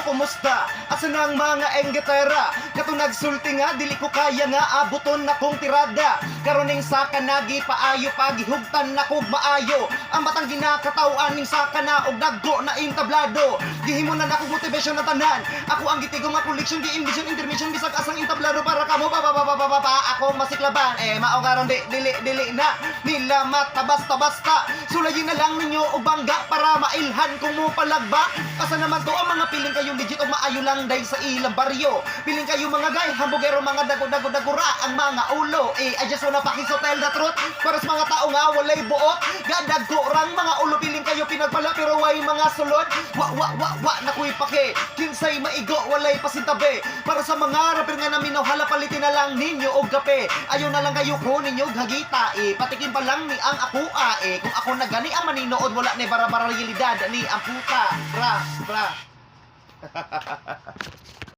Kumusta? Asa na ang mga enggetera? Katong nagsulti nga, dili ko kaya nga abuton na kong tirada. Karoning saka nagi paayo, pagihugtan na kog maayo. Ang batang ginakatawan ning saka na og daggo na intablado. Gihimo na nakog motivation na tanan. Ako ang gitigong nga collection, gi-envision, intermission, bisag asang intablado para kamo ako masiklaban. Mao karon dili na nila mata basta. Sulayin na lang ninyo og bangga para mailhan kung mo palagba. Asa naman to ang mga piling kayong legit o maayo lang dahil sa ilang baryo. Piling kayo mga guy, hambogero, mga dagura ang mga ulo. I just wanna tell the truth para sa mga tao nga walay buot. Gadagurang mga ulo, piling kayo pinagpala pero way mga sulod. Wa nakuy pake, kinsay maigo walay pasintabi. Para sa mga rapper nga naminaw, hala palitin na lang ninyo og kape. Ayaw na lang kayo kunin yung hagita patikin pa lang ni ang akua kung ako na gani ang maninood, wala ni bara-bara realidad ni ang puta. Bra